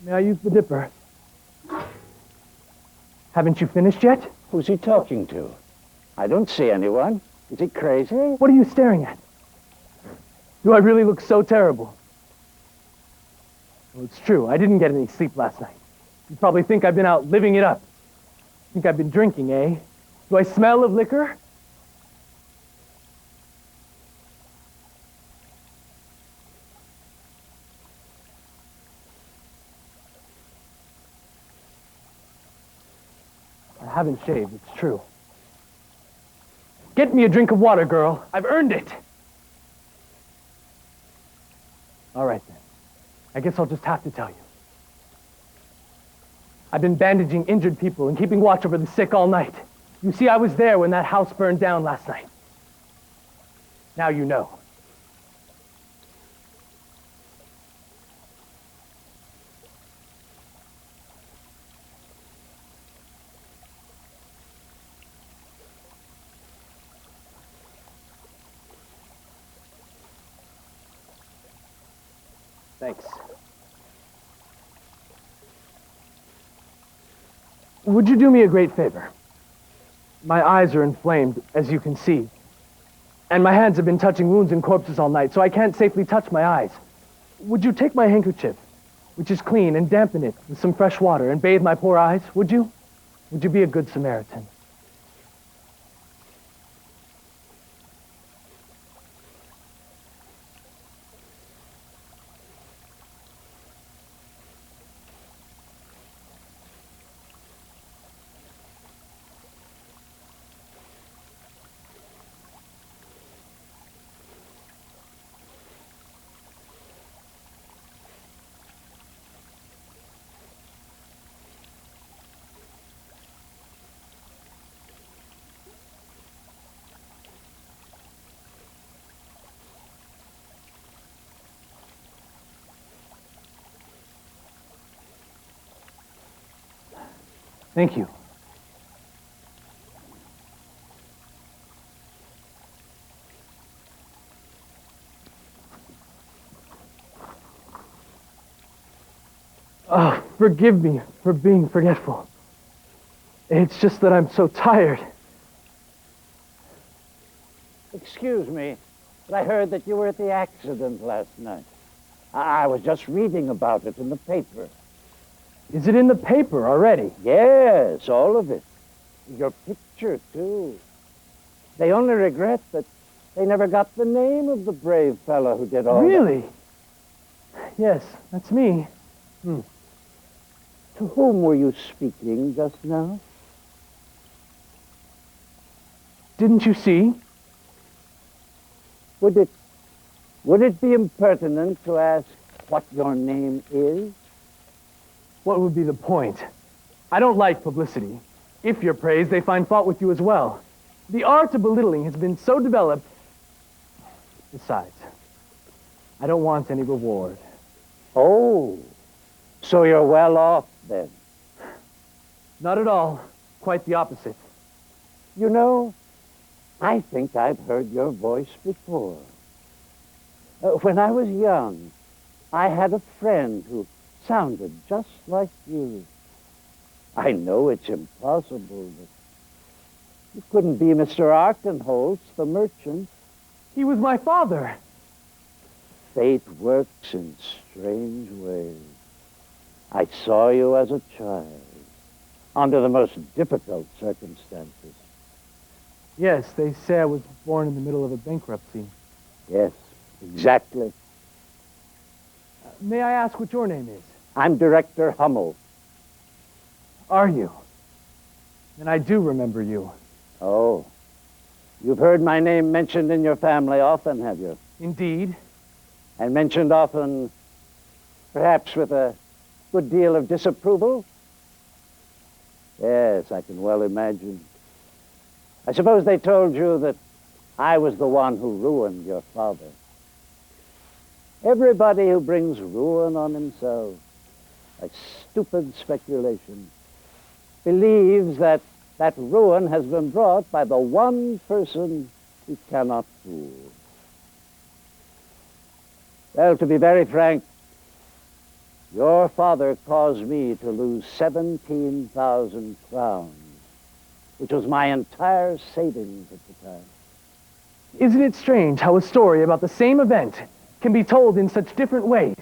May I use the dipper? Haven't you finished yet? Who's he talking to? I don't see anyone. Is he crazy? What are you staring at? Do I really look so terrible? Well, it's true. I didn't get any sleep last night. You probably think I've been out living it up. Think I've been drinking, eh? Do I smell of liquor? I haven't shaved, it's true. Get me a drink of water, girl. I've earned it. All right, then. I guess I'll just have to tell you. I've been bandaging injured people and keeping watch over the sick all night. You see, I was there when that house burned down last night. Now you know. Thanks. Would you do me a great favor? My eyes are inflamed, as you can see. And my hands have been touching wounds and corpses all night, so I can't safely touch my eyes. Would you take my handkerchief, which is clean, and dampen it with some fresh water and bathe my poor eyes, would you? Would you be a good Samaritan? Thank you. Oh, forgive me for being forgetful. It's just that I'm so tired. Excuse me, but I heard that you were at the accident last night. I was just reading about it in the paper. Is it in the paper already? Yes, all of it. Your picture, too. They only regret that they never got the name of the brave fellow who did all that. Really? Yes, that's me. To whom were you speaking just now? Didn't you see? Would it be impertinent to ask what your name is? What would be the point? I don't like publicity. If you're praised, they find fault with you as well. The art of belittling has been so developed. Besides, I don't want any reward. Oh, so you're well off then? Not at all. Quite the opposite. You know, I think I've heard your voice before. When I was young, I had a friend who sounded just like you. I know it's impossible, but you couldn't be Mr. Arkenholtz, the merchant. He was my father. Fate works in strange ways. I saw you as a child, under the most difficult circumstances. Yes, they say I was born in the middle of a bankruptcy. Yes, exactly. May I ask what your name is? I'm Director Hummel. Are you? And I do remember you. Oh, you've heard my name mentioned in your family often, have you? Indeed. And mentioned often, perhaps with a good deal of disapproval? Yes, I can well imagine. I suppose they told you that I was the one who ruined your father. Everybody who brings ruin on himself, a stupid speculation, believes that that ruin has been brought by the one person he cannot fool. Well, to be very frank, Your father caused me to lose 17,000 crowns, which was my entire savings at the time. Isn't it strange how a story about the same event can be told in such different ways?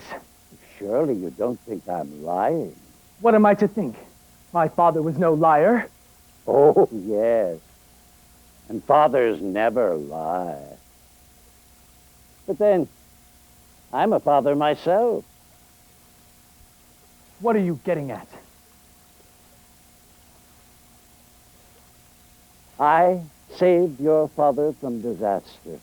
Surely you don't think I'm lying. What am I to think? My father was no liar. Oh, yes. And fathers never lie. But then, I'm a father myself. What are you getting at? I saved your father from disaster.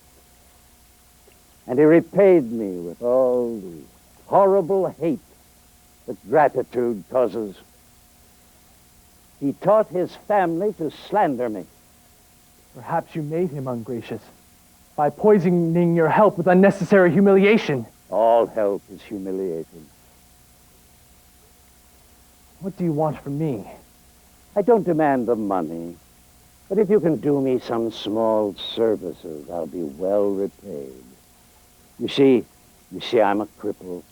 And he repaid me with all the horrible hate that gratitude causes. He taught his family to slander me. Perhaps you made him ungracious by poisoning your help with unnecessary humiliation. All help is humiliating. What do you want from me? I don't demand the money, but if you can do me some small services, I'll be well repaid. You see, I'm a cripple.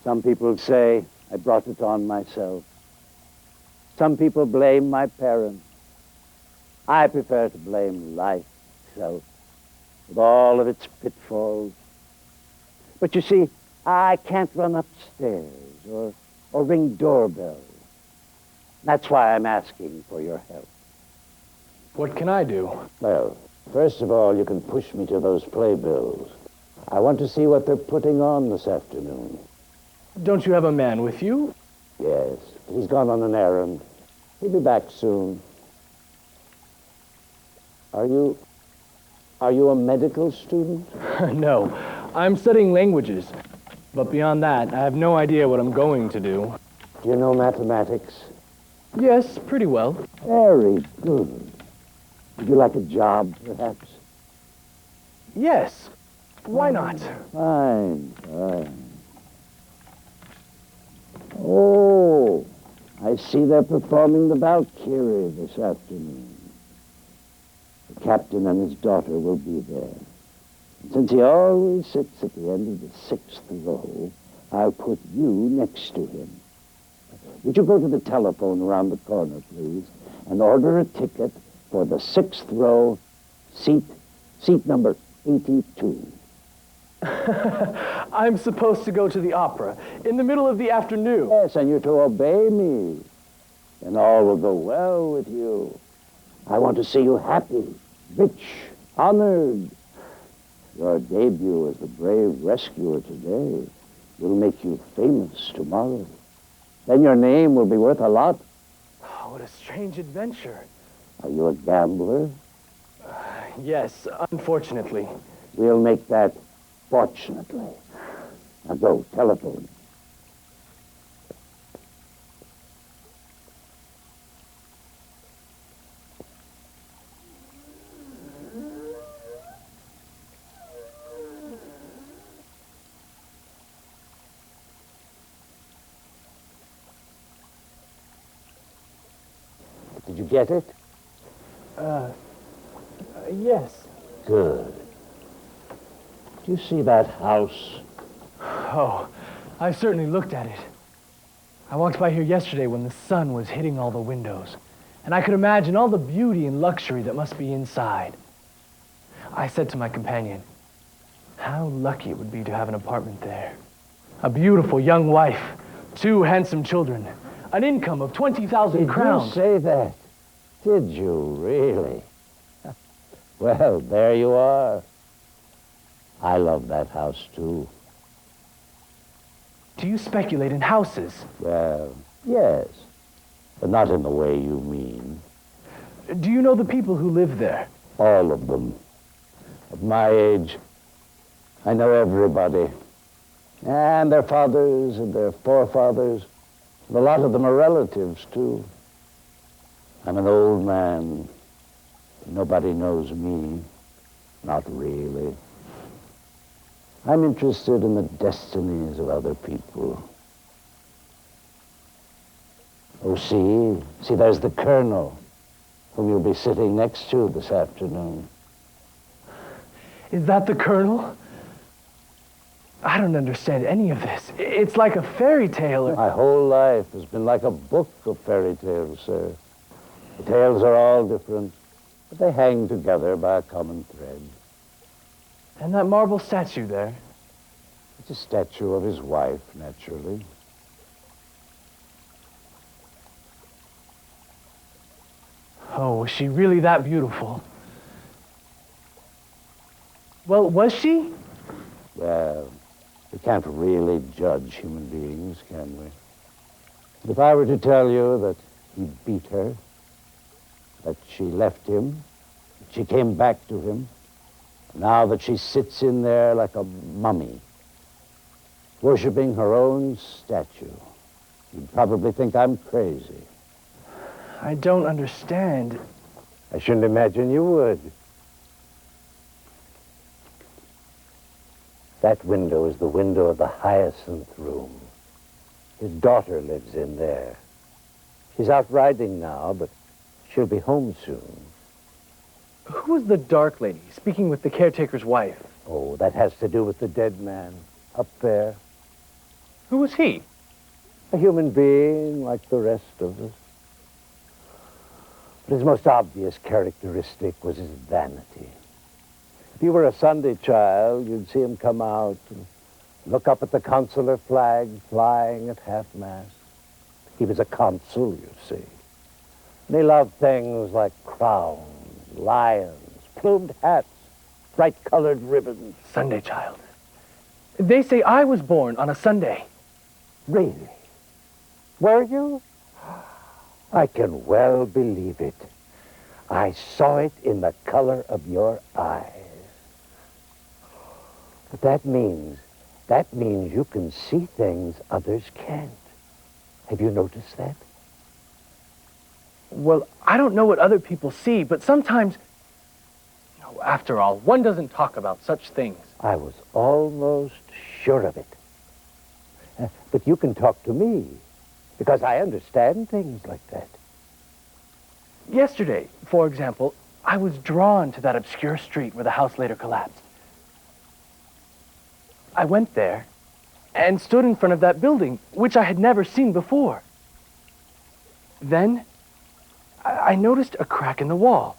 Some people say I brought it on myself. Some people blame my parents. I prefer to blame life itself, with all of its pitfalls. But you see, I can't run upstairs or ring doorbells. That's why I'm asking for your help. What can I do? Well, first of all, you can push me to those playbills. I want to see what they're putting on this afternoon. Don't you have a man with you? Yes, he's gone on an errand. He'll be back soon. Are you a medical student? No, I'm studying languages. But beyond that, I have no idea what I'm going to do. Do you know mathematics? Yes, pretty well. Very good. Would you like a job, perhaps? Yes. Why not? Fine. Oh, I see they're performing the Valkyrie this afternoon. The captain and his daughter will be there. And since he always sits at the end of the sixth row, I'll put you next to him. Would you go to the telephone around the corner, please, and order a ticket for the sixth row, seat number 82. I'm supposed to go to the opera in the middle of the afternoon. Yes, and you're to obey me. And all will go well with you. I want to see you happy, rich, honored. Your debut as the brave rescuer today will make you famous tomorrow. Then your name will be worth a lot. Oh, what a strange adventure. Are you a gambler? Yes, unfortunately. We'll make that fortunately. Now go, telephone. Did you get it? Yes. Good. Do you see that house? Oh, I certainly looked at it. I walked by here yesterday when the sun was hitting all the windows, and I could imagine all the beauty and luxury that must be inside. I said to my companion, how lucky it would be to have an apartment there. A beautiful young wife, 2 handsome children, an income of 20,000 crowns. Did you say that? Did you really? Well, there you are. I love that house, too. Do you speculate in houses? Well, yes, but not in the way you mean. Do you know the people who live there? All of them. At my age, I know everybody. And their fathers and their forefathers. And a lot of them are relatives, too. I'm an old man. Nobody knows me. Not really. I'm interested in the destinies of other people. Oh, see, there's the colonel, whom you'll be sitting next to this afternoon. Is that the colonel? I don't understand any of this. It's like a fairy tale. My whole life has been like a book of fairy tales, sir. The tales are all different, but they hang together by a common thread. And that marble statue there? It's a statue of his wife, naturally. Oh, was she really that beautiful? Well, was she? Well, we can't really judge human beings, can we? But if I were to tell you that he beat her, that she left him, that she came back to him, now that she sits in there like a mummy, worshipping her own statue, you'd probably think I'm crazy. I don't understand. I shouldn't imagine you would. That window is the window of the Hyacinth room. His daughter lives in there. She's out riding now, but she'll be home soon. Who was the dark lady speaking with the caretaker's wife? Oh, that has to do with the dead man up there. Who was he? A human being like the rest of us. But his most obvious characteristic was his vanity. If you were a Sunday child, you'd see him come out and look up at the consular flag flying at half-mast. He was a consul, you see. And he loved things like crowns, lions, plumed hats, bright-colored ribbons. Sunday child. They say I was born on a Sunday. Really? Were you? I can well believe it. I saw it in the color of your eyes. But that means you can see things others can't. Have you noticed that? Well, I don't know what other people see, but sometimes, after all, one doesn't talk about such things. I was almost sure of it. But you can talk to me, because I understand things like that. Yesterday, for example, I was drawn to that obscure street where the house later collapsed. I went there and stood in front of that building, which I had never seen before. Then, I noticed a crack in the wall,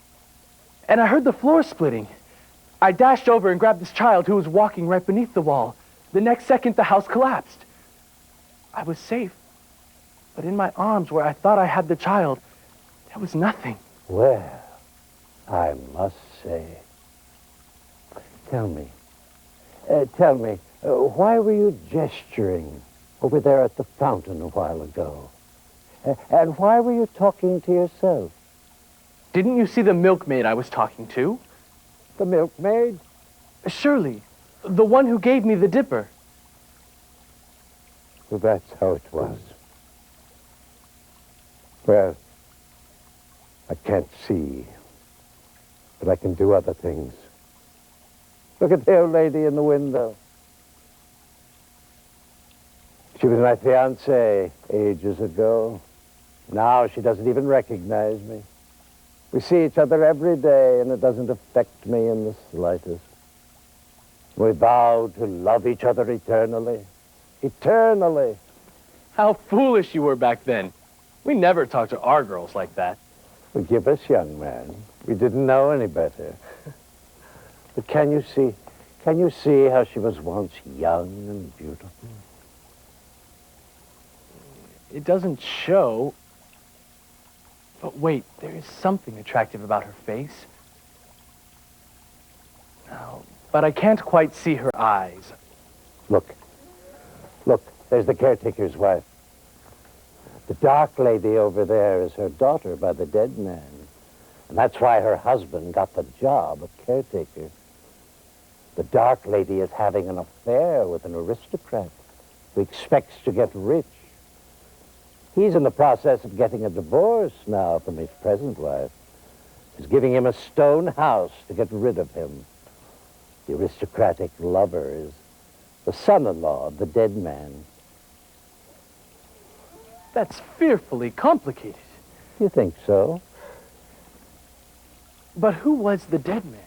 and I heard the floor splitting. I dashed over and grabbed this child who was walking right beneath the wall. The next second, the house collapsed. I was safe, but in my arms where I thought I had the child, there was nothing. Well, I must say. Tell me, why were you gesturing over there at the fountain a while ago? And why were you talking to yourself? Didn't you see the milkmaid I was talking to? The milkmaid? Surely, the one who gave me the dipper. Well, that's how it was. Well, I can't see, but I can do other things. Look at the old lady in the window. She was my fiancée ages ago. Now she doesn't even recognize me. We see each other every day, and it doesn't affect me in the slightest. We vow to love each other eternally. Eternally. How foolish you were back then. We never talked to our girls like that. Forgive us, young man. We didn't know any better. But can you see how she was once young and beautiful? It doesn't show. But wait, there is something attractive about her face. No, but I can't quite see her eyes. Look, there's the caretaker's wife. The dark lady over there is her daughter by the dead man. And that's why her husband got the job of caretaker. The dark lady is having an affair with an aristocrat who expects to get rich. He's in the process of getting a divorce now from his present wife. He's giving him a stone house to get rid of him. The aristocratic lover is the son-in-law of the dead man. That's fearfully complicated. You think so? But who was the dead man?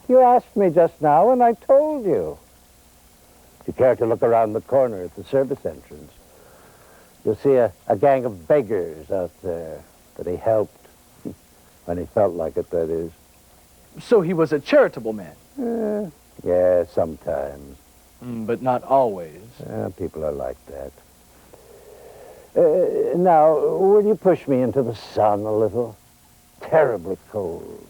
You asked me just now, and I told you. you care to look around the corner at the service entrance, you'll see a gang of beggars out there that he helped. When he felt like it, that is. So he was a charitable man? Yeah, sometimes. But not always. People are like that. Now, will you push me into the sun a little? Terribly cold.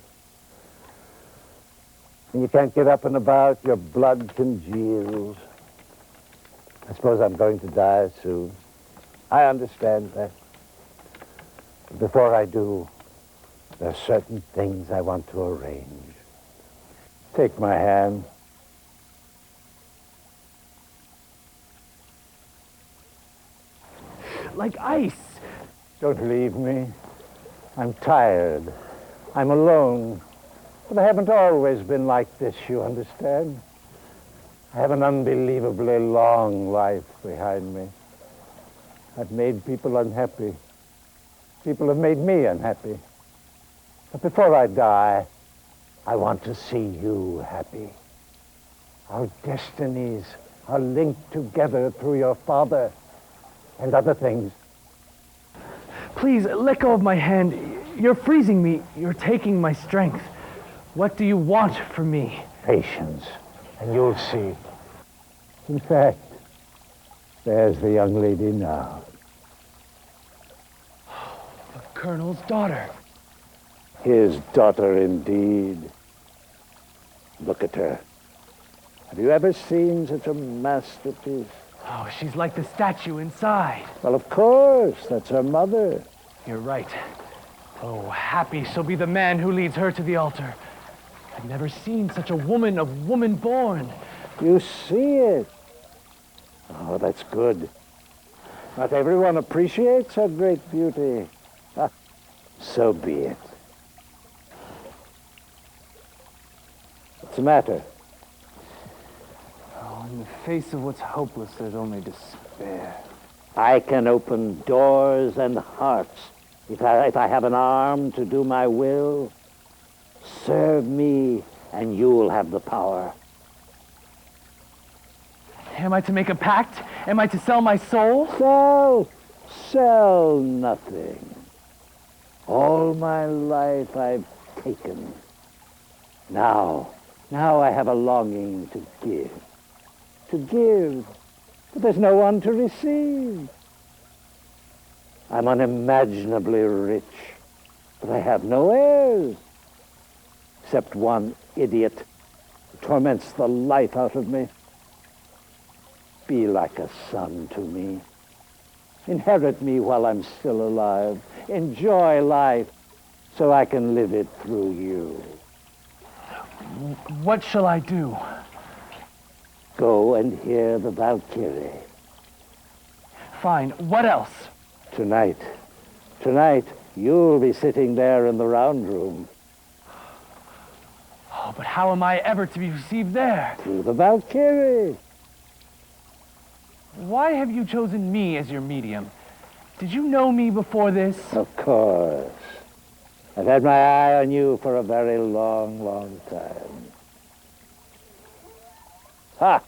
And you can't get up and about, your blood congeals. I suppose I'm going to die soon. I understand that. But before I do, there are certain things I want to arrange. Take my hand. Like ice. Don't leave me. I'm tired. I'm alone. But I haven't always been like this, you understand? I have an unbelievably long life behind me. I've made people unhappy. People have made me unhappy. But before I die, I want to see you happy. Our destinies are linked together through your father and other things. Please, let go of my hand. You're freezing me. You're taking my strength. What do you want from me? Patience, and you'll see. In fact, there's the young lady now. The Colonel's daughter. His daughter, indeed. Look at her. Have you ever seen such a masterpiece? Oh, she's like the statue inside. Well, of course. That's her mother. You're right. Oh, happy she'll be the man who leads her to the altar. I've never seen such a woman of woman born. You see it. Oh, that's good. Not everyone appreciates her great beauty. So be it. What's the matter? Oh, in the face of what's hopeless, there's only despair. I can open doors and hearts if I have an arm to do my will. Serve me, and you'll have the power. Am I to make a pact? Am I to sell my soul? Sell nothing. All my life I've taken. Now I have a longing to give. To give, but there's no one to receive. I'm unimaginably rich, but I have no heirs, except one idiot who torments the life out of me. Be like a son to me. Inherit me while I'm still alive. Enjoy life so I can live it through you. What shall I do? Go and hear the Valkyrie. Fine. What else? Tonight, you'll be sitting there in the round room. Oh, but how am I ever to be received there? Through the Valkyrie. Why have you chosen me as your medium? Did you know me before this? Of course. I've had my eye on you for a very long, long time. Ha!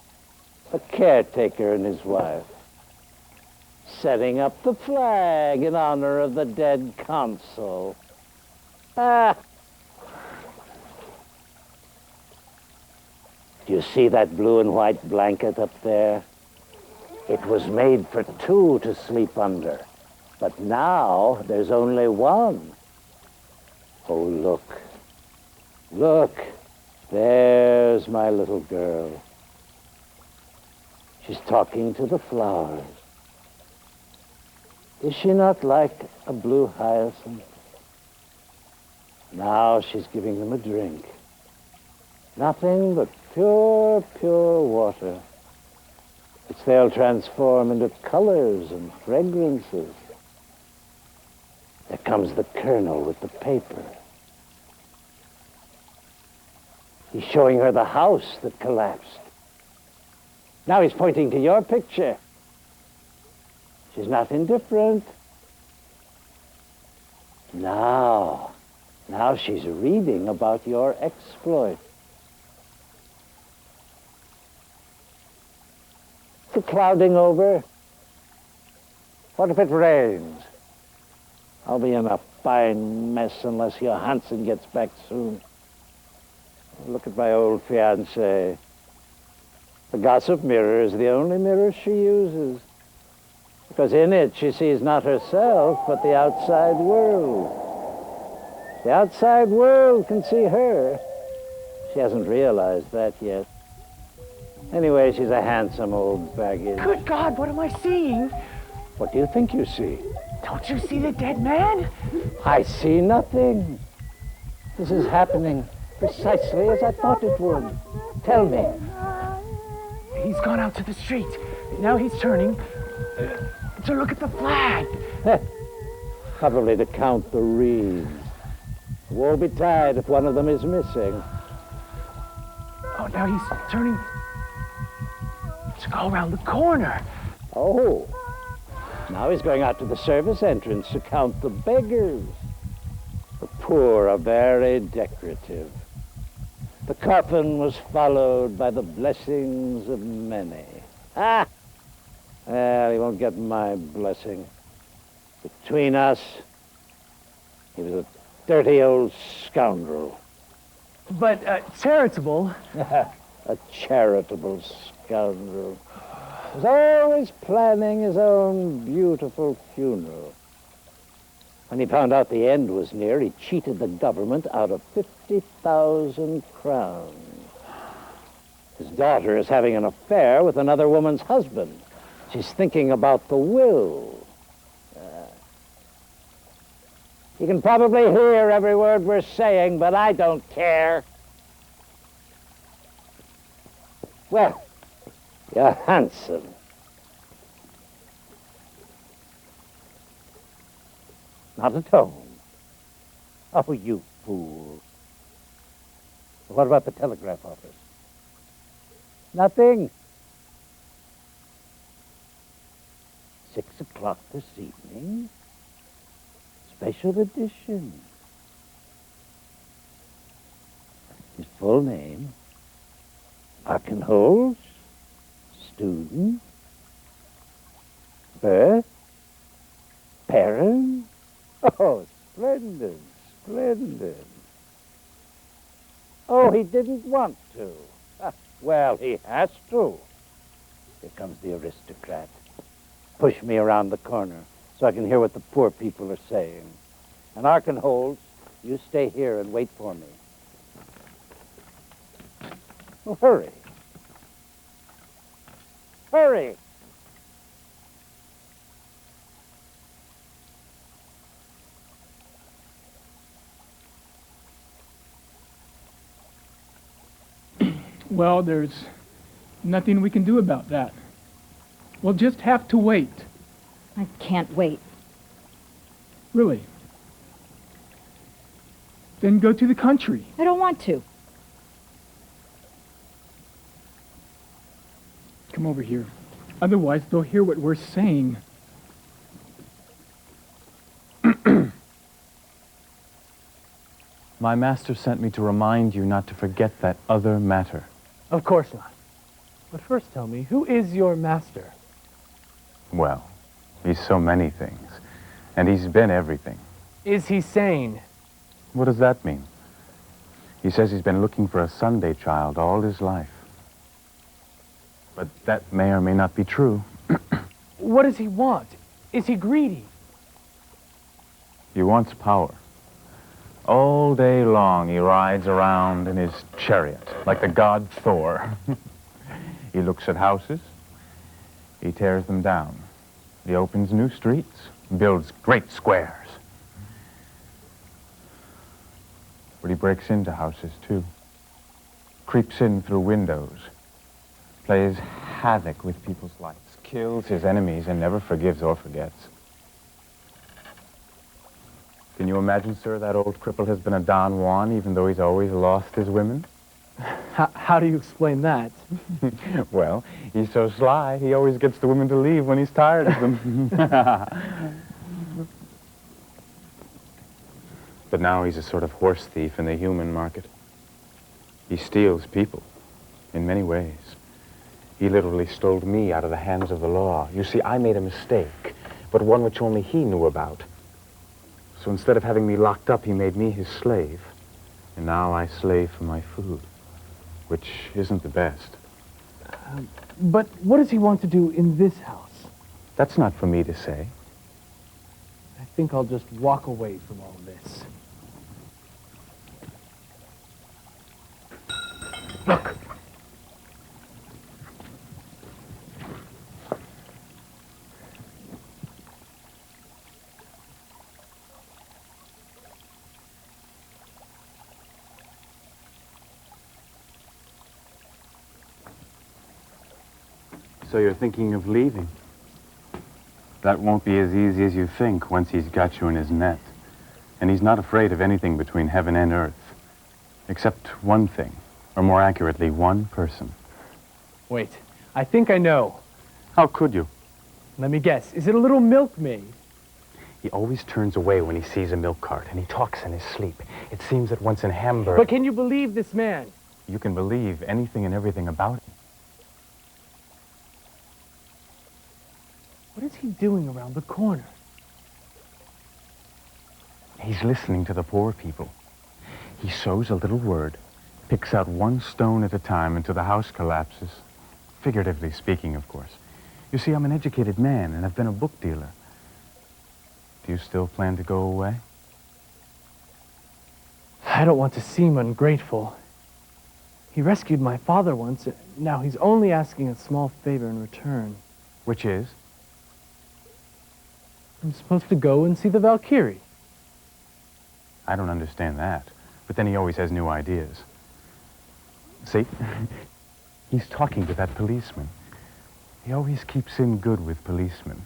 A caretaker and his wife. Setting up the flag in honor of the dead consul. Ah! Do you see that blue and white blanket up there? It was made for two to sleep under. But now there's only one. Oh, look. Look. There's my little girl. She's talking to the flowers. Is she not like a blue hyacinth? Now she's giving them a drink. Nothing but pure, pure water, which they'll transform into colors and fragrances. There comes the colonel with the paper. He's showing her the house that collapsed. Now he's pointing to your picture. She's not indifferent. Now she's reading about your exploit. the clouding over? What if it rains? I'll be in a fine mess unless Johansson gets back soon. Look at my old fiancée. The gossip mirror is the only mirror she uses, because in it she sees not herself, but the outside world. The outside world can see her. She hasn't realized that yet. Anyway, she's a handsome old baggage. Good God, what am I seeing? What do you think you see? Don't you see the dead man? I see nothing. This is happening precisely as I thought it would. Tell me. He's gone out to the street. Now he's turning to look at the flag. Probably to count the reeds. Woe betide if one of them is missing. Oh, now he's turning to go around the corner. Oh. Now he's going out to the service entrance to count the beggars. The poor are very decorative. The coffin was followed by the blessings of many. Ah! Well, he won't get my blessing. Between us, he was a dirty old scoundrel. But charitable. A charitable scoundrel. Was always planning his own beautiful funeral. When he found out the end was near, he cheated the government out of 50,000 crowns. His daughter is having an affair with another woman's husband. She's thinking about the will. You can probably hear every word we're saying, but I don't care. Well, you're handsome. Not at home. Oh, you fool. What about the telegraph office? Nothing. 6 o'clock this evening. Special edition. His full name, Arkenholz, student, birth, parent. Oh, splendid, splendid. Oh, he didn't want to. Well, he has to. Here comes the aristocrat. Push me around the corner so I can hear what the poor people are saying. And Arkenholz, you stay here and wait for me. Oh, hurry. Hurry. Well, there's nothing we can do about that. We'll just have to wait. I can't wait. Really? Then go to the country. I don't want to. Come over here. Otherwise, they'll hear what we're saying. My master sent me to remind you not to forget that other matter. Of course not. But first tell me, who is your master? Well, he's so many things. And he's been everything. Is he sane? What does that mean? He says he's been looking for a Sunday child all his life. But that may or may not be true. What does he want? Is he greedy? He wants power. All day long he rides around in his chariot, like the god Thor. He looks at houses. He tears them down. He opens new streets, builds great squares. But he breaks into houses, too. Creeps in through windows. Plays havoc with people's lives. Kills his enemies and never forgives or forgets. Can you imagine, sir, that old cripple has been a Don Juan, even though he's always lost his women? How do you explain that? Well, he's so sly, he always gets the women to leave when he's tired of them. But now he's a sort of horse thief in the human market. He steals people in many ways. He literally stole me out of the hands of the law. You see, I made a mistake, but one which only he knew about. So instead of having me locked up, he made me his slave. And now I slave for my food, which isn't the best. But what does he want to do in this house? That's not for me to say. I think I'll just walk away from all this. Look! So you're thinking of leaving? That won't be as easy as you think once he's got you in his net. And he's not afraid of anything between heaven and earth. Except one thing, or more accurately, one person. Wait, I think I know. How could you? Let me guess, is it a little milkmaid? He always turns away when he sees a milk cart, and he talks in his sleep. It seems that once in Hamburg... But can you believe this man? You can believe anything and everything about him. What is he doing around the corner? He's listening to the poor people. He sows a little word, picks out one stone at a time until the house collapses. Figuratively speaking, of course. You see, I'm an educated man, and I've been a book dealer. Do you still plan to go away? I don't want to seem ungrateful. He rescued my father once, and now he's only asking a small favor in return. Which is? I'm supposed to go and see the Valkyrie. I don't understand that. But then he always has new ideas. See? He's talking to that policeman. He always keeps in good with policemen.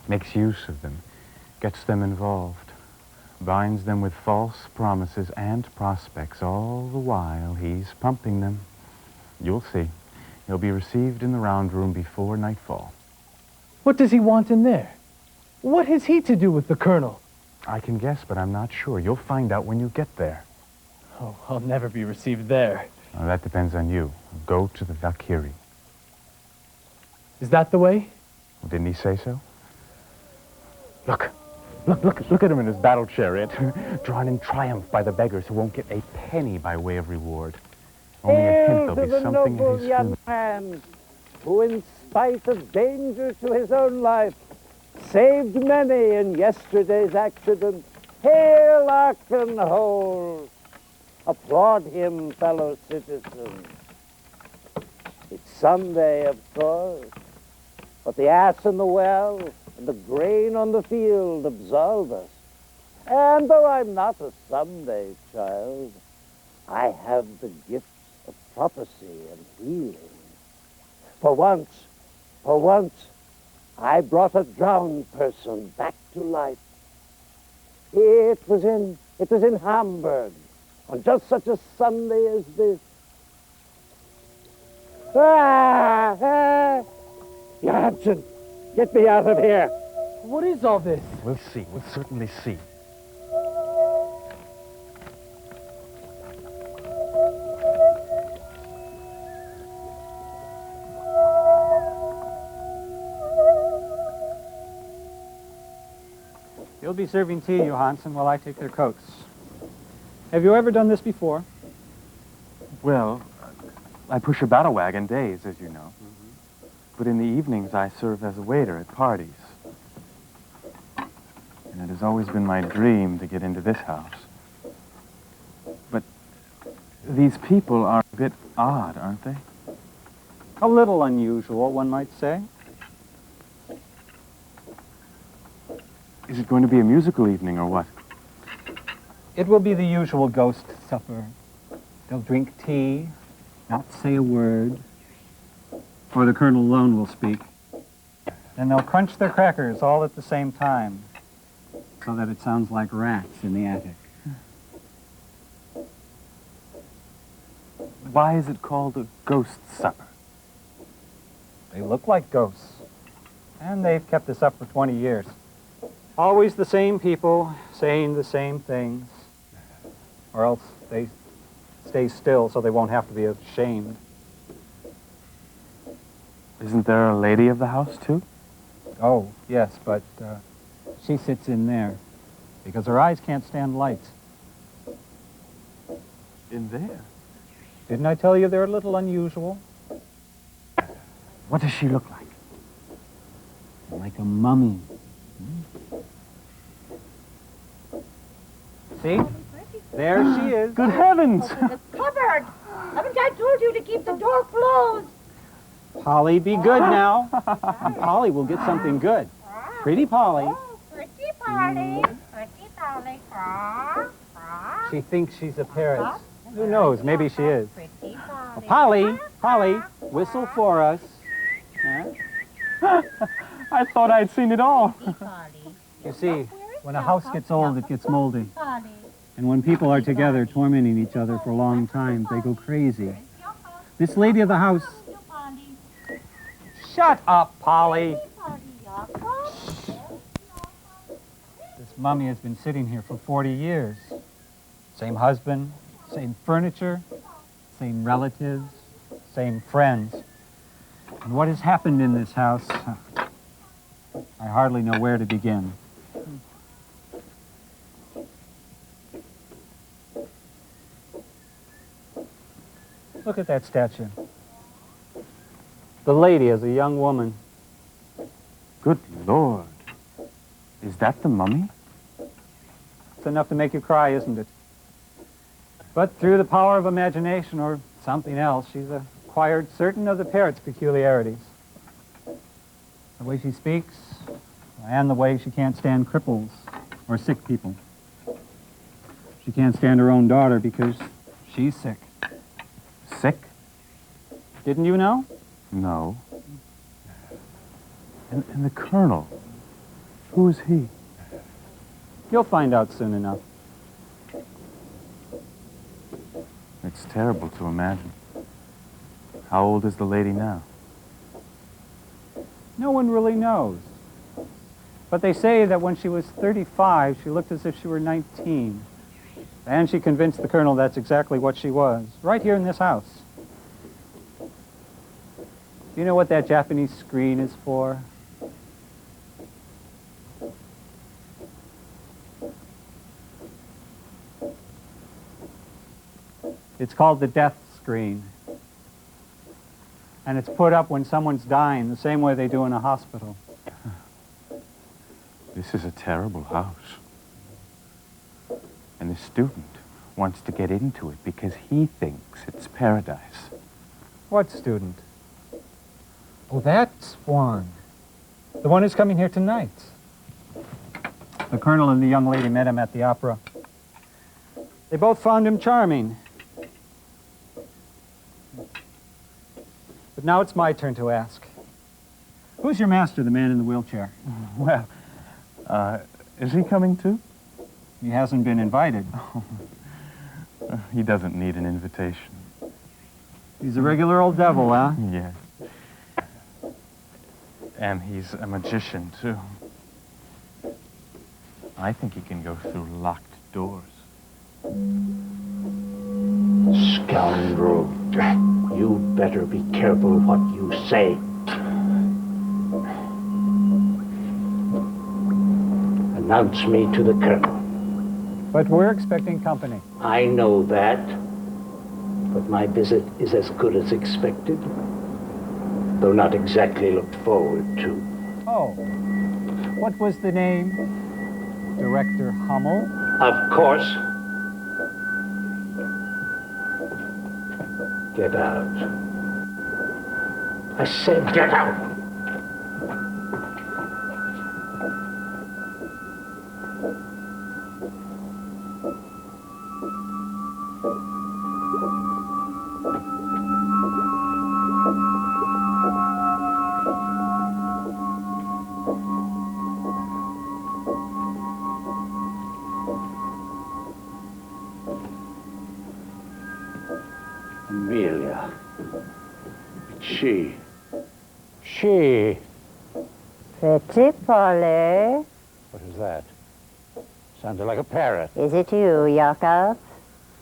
Makes use of them. Gets them involved. Binds them with false promises and prospects. All the while, he's pumping them. You'll see. He'll be received in the round room before nightfall. What does he want in there? What has he to do with the Colonel? I can guess, but I'm not sure. You'll find out when you get there. Oh, I'll never be received there. Well, that depends on you. Go to the Valkyrie. Is that the way? Well, didn't he say so? Look at him in his battle chariot, drawn in triumph by the beggars who won't get a penny by way of reward. Only a hint there'll be something in his young man who, in spite of danger to his own life, saved many in yesterday's accident. Hail, Arkenhold! Applaud him, fellow citizens. It's Sunday, of course, but the ass in the well and the grain on the field absolve us. And though I'm not a Sunday child, I have the gifts of prophecy and healing. For once, I brought a drowned person back to life. It was in Hamburg, on just such a Sunday as this. Jansen, get me out of here. What is all this? We'll see. We'll certainly see. You'll be serving tea, Johansson, while I take their coats. Have you ever done this before? Well, I push a battle wagon days, as you know. But in the evenings, I serve as a waiter at parties. And it has always been my dream to get into this house. But these people are a bit odd, aren't they? A little unusual, one might say. Is it going to be a musical evening or what? It will be the usual ghost supper. They'll drink tea, not say a word, or the Colonel alone will speak. Then they'll crunch their crackers all at the same time, so that it sounds like rats in the attic. Why is it called a ghost supper? They look like ghosts, and they've kept this up for 20 years. Always the same people saying the same things, or else they stay still so they won't have to be ashamed. Isn't there a lady of the house, too? Oh, yes, but she sits in there because her eyes can't stand lights. In there? Didn't I tell you they're a little unusual? What does she look like? Like a mummy. See? There she is. Good heavens! Open the cupboard. Haven't I told you to keep the door closed? Polly, be good now. And Polly will get something good. Pretty Polly. Oh, pretty Polly. Pretty Polly. She thinks she's a parrot. Who knows? Maybe she is. Pretty Polly. Polly, whistle for us. Huh? I thought I'd seen it all. Pretty Polly. You see, when a house gets old, it gets moldy. Polly. And when people are together tormenting each other for long times, they go crazy. This lady of the house... Shut up, Polly! This mummy has been sitting here for 40 years. Same husband, same furniture, same relatives, same friends. And what has happened in this house, I hardly know where to begin. Look at that statue. The lady is a young woman. Good Lord. Is that the mummy? It's enough to make you cry, isn't it? But through the power of imagination or something else, she's acquired certain of the parrot's peculiarities. The way she speaks, and the way she can't stand cripples or sick people. She can't stand her own daughter because she's sick. Sick? Didn't you know? No. And the Colonel? Who is he? You'll find out soon enough. It's terrible to imagine. How old is the lady now? No one really knows. But they say that when she was 35, she looked as if she were 19. And she convinced the Colonel that's exactly what she was, right here in this house. Do you know what that Japanese screen is for? It's called the death screen. And it's put up when someone's dying, the same way they do in a hospital. This is a terrible house. And the student wants to get into it because he thinks it's paradise. What student? Oh, that's one. The one who's coming here tonight. The Colonel and the young lady met him at the opera. They both found him charming. But now it's my turn to ask. Who's your master, the man in the wheelchair? Well, is he coming too? He hasn't been invited. He doesn't need an invitation. He's a regular old devil, huh? Yes. And he's a magician, too. I think he can go through locked doors. Scoundrel. You better be careful what you say. Announce me to the Colonel. But we're expecting company. I know that, but my visit is as good as expected, though not exactly looked forward to. Oh, what was the name? Director Hummel? Of course. Get out. I said get out. Amelia. She. Pretty Polly. What is that? Sounded like a parrot. Is it you, Jakob?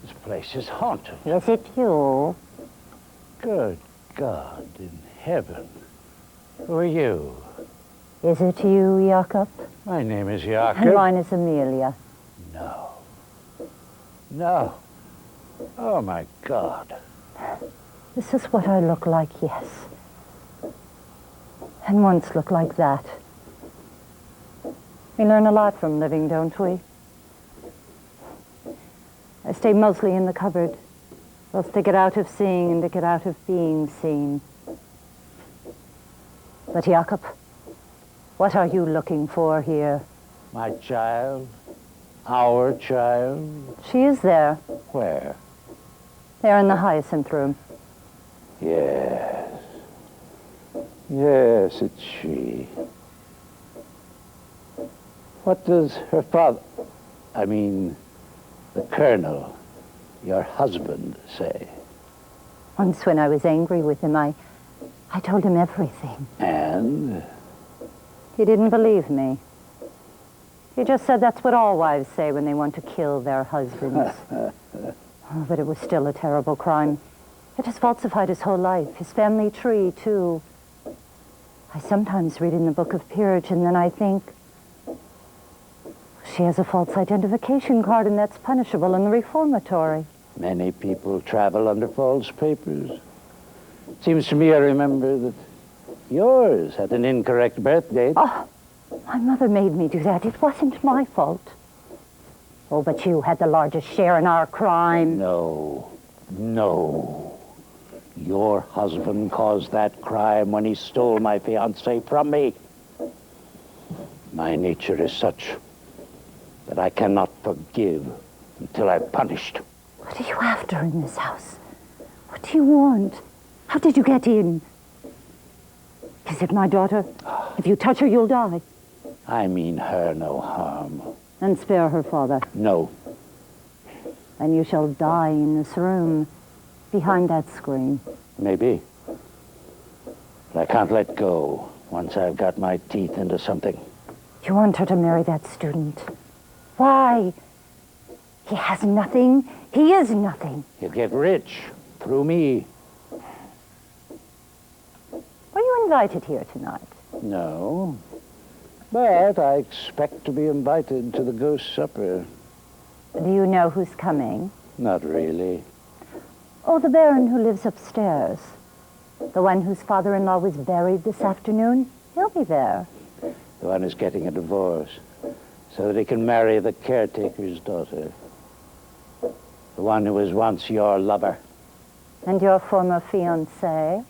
This place is haunted. Is it you? Good God in heaven. Who are you? Is it you, Jakob? My name is Jakob. And mine is Amelia. No. No. Oh, my God. This is what I look like, yes. And once looked like that. We learn a lot from living, don't we? I stay mostly in the cupboard, both to get out of seeing and to get out of being seen. But Jakob, what are you looking for here? My child. Our child. She is there. Where? There in the hyacinth room. Yes. Yes, it's she. What does her father, I mean, the colonel, your husband, say? Once when I was angry with him, I told him everything. And? He didn't believe me. He just said that's what all wives say when they want to kill their husbands. Oh, but it was still a terrible crime. It has falsified his whole life, his family tree, too. I sometimes read in the Book of Peerage, and then I think, she has a false identification card, and that's punishable in the reformatory. Many people travel under false papers. Seems to me I remember that yours had an incorrect birth date. Oh, my mother made me do that. It wasn't my fault. Oh, but you had the largest share in our crime. No. Your husband caused that crime when he stole my fiancée from me. My nature is such that I cannot forgive until I've punished. What are you after in this house? What do you want? How did you get in? Is it my daughter? If you touch her, you'll die. I mean her no harm. And spare her, father. No. And you shall die in this room, behind that screen. Maybe. But I can't let go once I've got my teeth into something. You want her to marry that student? Why? He has nothing. He is nothing. He'll get rich through me. Were you invited here tonight? No. But I expect to be invited to the ghost supper. Do you know who's coming? Not really. Oh, the Baron who lives upstairs. The one whose father-in-law was buried this afternoon. He'll be there. The one who's getting a divorce so that he can marry the caretaker's daughter. The one who was once your lover. And your former fiancée?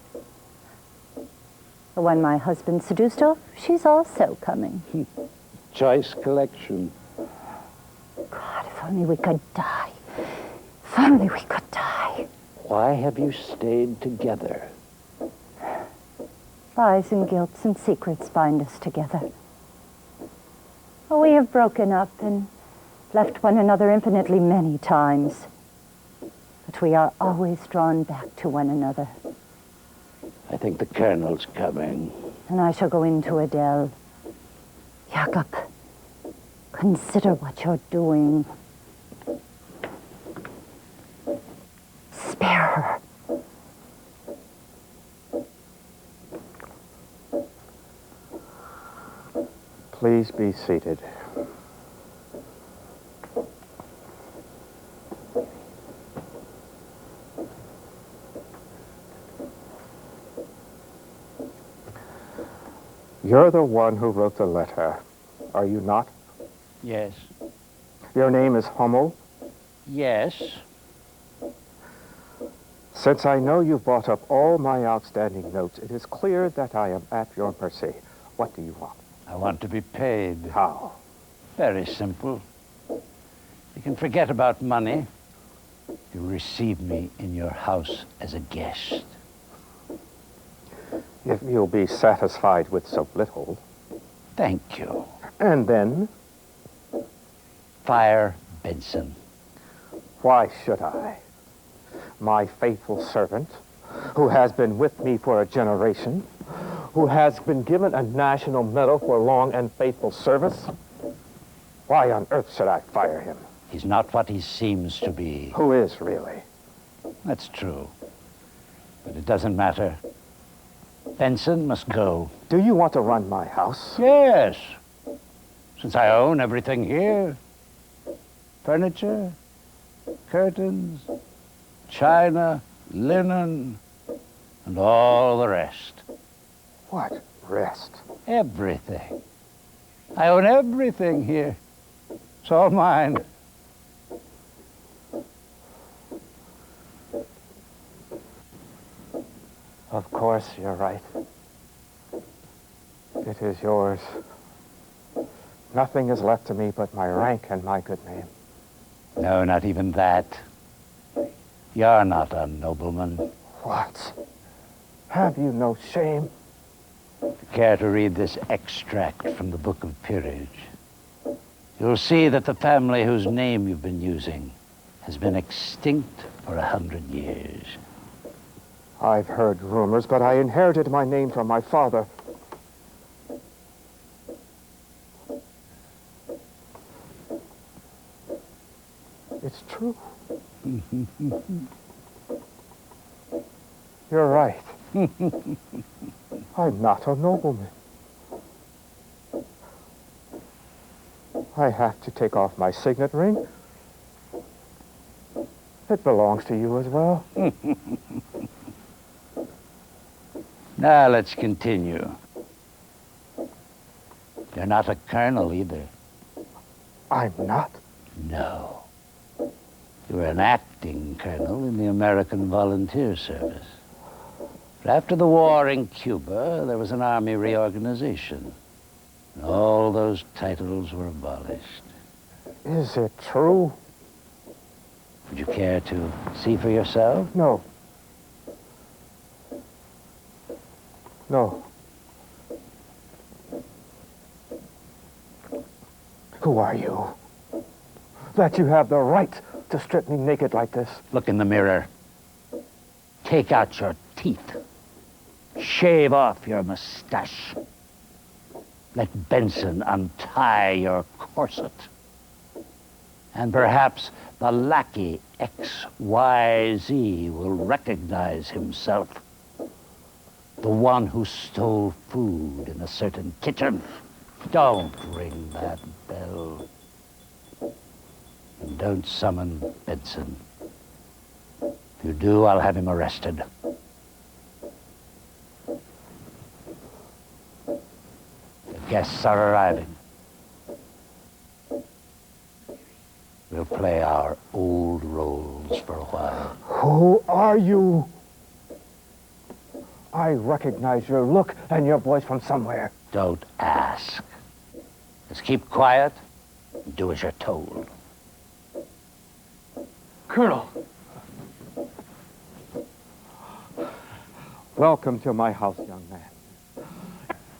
The one my husband seduced her? She's also coming. Choice collection. God, if only we could die. If only we could die. Why have you stayed together? Lies and guilts and secrets bind us together. Oh, we have broken up and left one another infinitely many times. But we are always drawn back to one another. I think the colonel's coming. And I shall go into Adele. Jakob, consider what you're doing. Spare her. Please be seated. You're the one who wrote the letter, are you not? Yes. Your name is Hummel? Yes. Since I know you've bought up all my outstanding notes, it is clear that I am at your mercy. What do you want? I want to be paid. How? Very simple. You can forget about money. You receive me in your house as a guest. If you'll be satisfied with so little. Thank you. And then? Fire Vincent. Why should I? My faithful servant, who has been with me for a generation, who has been given a national medal for long and faithful service. Why on earth should I fire him? He's not what he seems to be. Who is, really? That's true. But it doesn't matter. Vincent must go. Do you want to run my house? Yes, since I own everything here. Furniture, curtains, china, linen, and all the rest. What rest? Everything. I own everything here. It's all mine. Of course, you're right. It is yours. Nothing is left to me but my rank and my good name. No, not even that. You're not a nobleman. What? Have you no shame? Care to read this extract from the Book of Peerage? You'll see that the family whose name you've been using has been extinct for 100 years. I've heard rumors, but I inherited my name from my father. It's true. You're right. I'm not a nobleman. I have to take off my signet ring. It belongs to you as well. Now let's continue. You're not a colonel either. I'm not? No. You were an acting colonel in the American Volunteer Service. But after the war in Cuba, there was an army reorganization. And all those titles were abolished. Is it true? Would you care to see for yourself? No. No. Who are you? That you have the right to strip me naked like this? Look in the mirror. Take out your teeth. Shave off your mustache. Let Benson untie your corset. And perhaps the lackey XYZ will recognize himself. The one who stole food in a certain kitchen. Don't ring that bell. And don't summon Benson. If you do, I'll have him arrested. The guests are arriving. We'll play our old roles for a while. Who are you? I recognize your look and your voice from somewhere. Don't ask. Just keep quiet and do as you're told. Colonel. Welcome to my house, young man.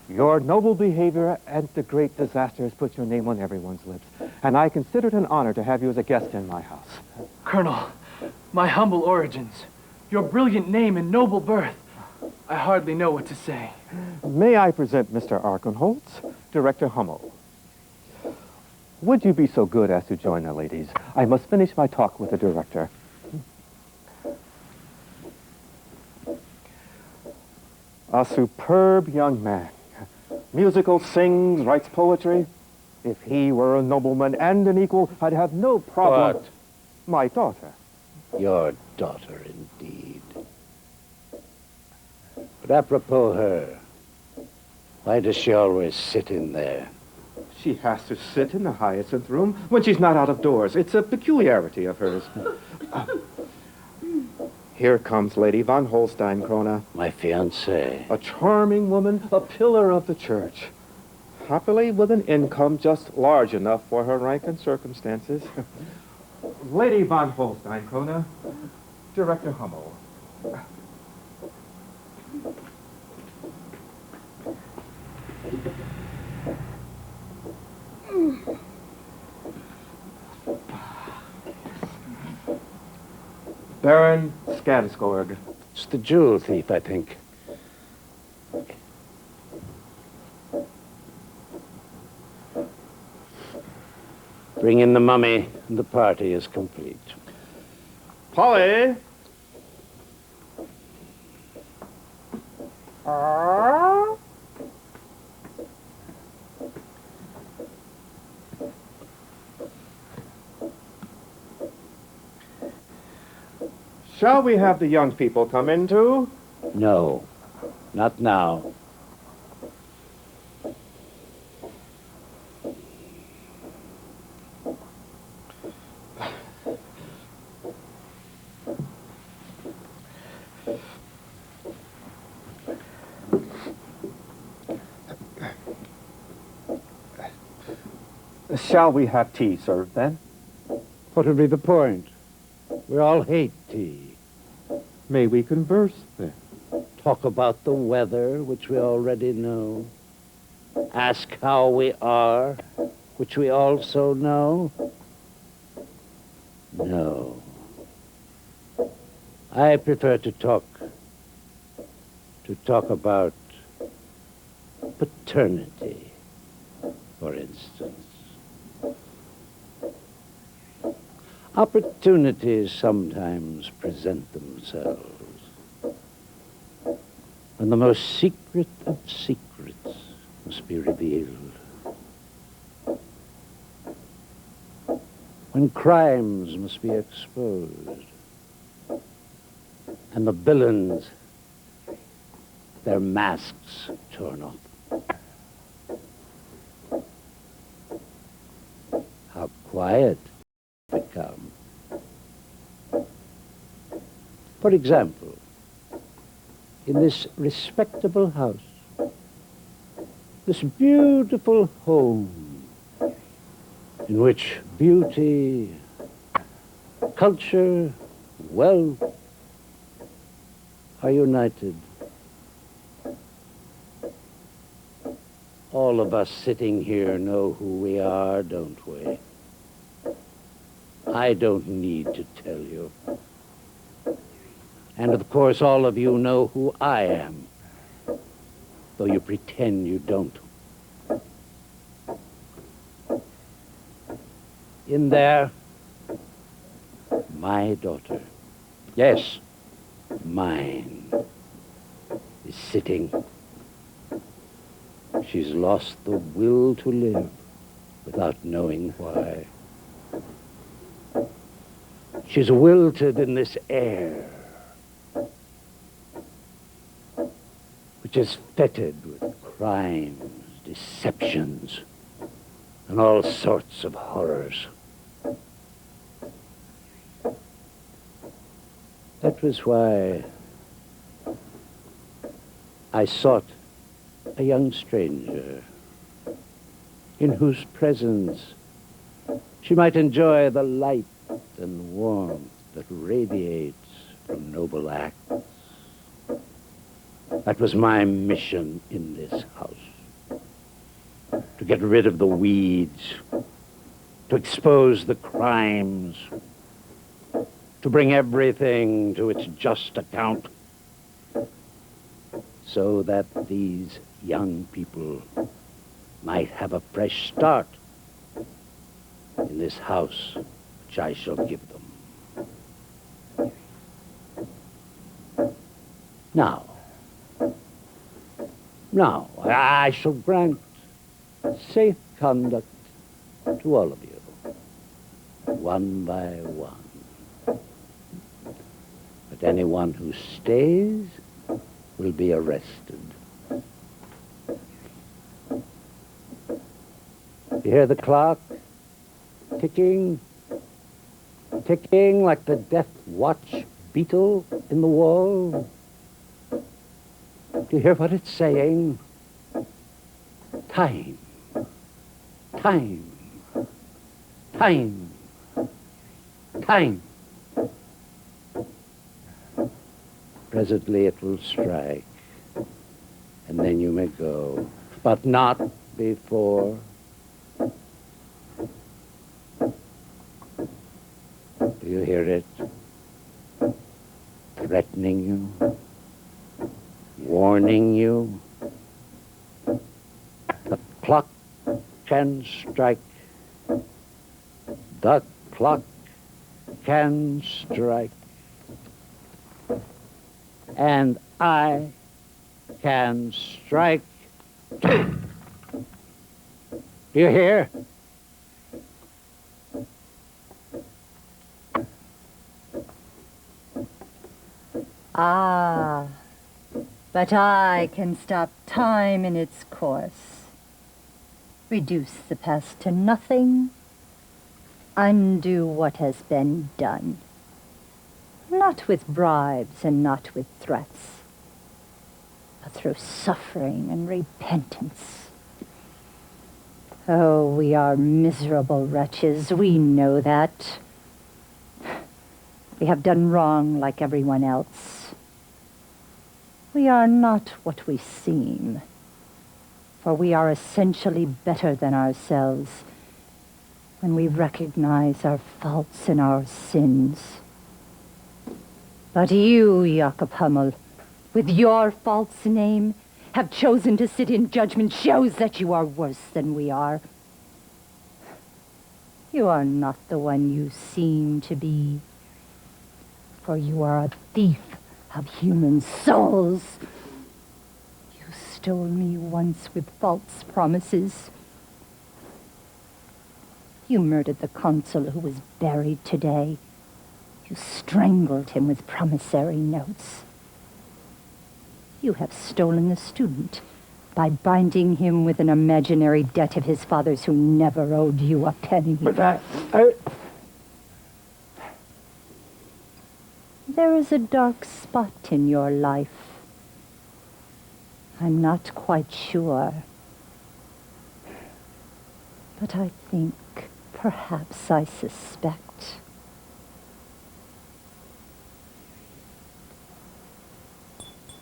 Your noble behavior and the great disaster has put your name on everyone's lips, and I consider it an honor to have you as a guest in my house. Colonel, my humble origins, your brilliant name and noble birth. I hardly know what to say. May I present Mr. Arkenholtz, Director Hummel. Would you be so good as to join the ladies? I must finish my talk with the director. A superb young man. Musical, sings, writes poetry. If he were a nobleman and an equal, I'd have no problem. What? My daughter. Your daughter, indeed. But apropos her, why does she always sit in there? She has to sit in the Hyacinth room when she's not out of doors. It's a peculiarity of hers. Here comes Lady von Holstein-Krone. My fiancée. A charming woman, a pillar of the church. Happily with an income just large enough for her rank and circumstances. Lady von Holstein-Krone, Director Hummel. Baron Skanskorg. It's the jewel thief, I think. Bring in the mummy, and the party is complete. Polly! Shall we have the young people come in too? No, not now. Shall we have tea served then? What would be the point? We all hate tea. May we converse then? Talk about the weather, which we already know. Ask how we are, which we also know. No. I prefer to talk about paternity, for instance. Opportunities sometimes present themselves when the most secret of secrets must be revealed. When crimes must be exposed and the villains, their masks torn off. How quiet become. For example, in this respectable house, this beautiful home in which beauty, culture, wealth are united. All of us sitting here know who we are, don't we? I don't need to tell you. And of course, all of you know who I am, though you pretend you don't. In there, my daughter, yes, mine, is sitting. She's lost the will to live without knowing why. She's wilted in this air, which is fetid with crimes, deceptions, and all sorts of horrors. That was why I sought a young stranger in whose presence she might enjoy the light and warmth that radiates from noble acts. That was my mission in this house. To get rid of the weeds, to expose the crimes, to bring everything to its just account, so that these young people might have a fresh start in this house which I shall give them. Now, I shall grant safe conduct to all of you, one by one. But anyone who stays will be arrested. You hear the clock ticking, ticking like the death watch beetle in the wall? Do you hear what it's saying? Time, time, time, time. Presently it will strike, and then you may go, but not before. Do you hear it? Threatening you, warning you. The clock can strike. The clock can strike. And I can strike too. Do you hear? Ah, but I can stop time in its course, reduce the past to nothing, undo what has been done. Not with bribes and not with threats, but through suffering and repentance. Oh, we are miserable wretches, we know that. We have done wrong like everyone else. We are not what we seem, for we are essentially better than ourselves when we recognize our faults and our sins. But you, Jakob Hummel, with your false name, have chosen to sit in judgment shows that you are worse than we are. You are not the one you seem to be, for you are a thief of human souls. You stole me once with false promises. You murdered the consul who was buried today. You strangled him with promissory notes. You have stolen the student by binding him with an imaginary debt of his father's who never owed you a penny. But I... There is a dark spot in your life. I'm not quite sure. But I think, perhaps I suspect.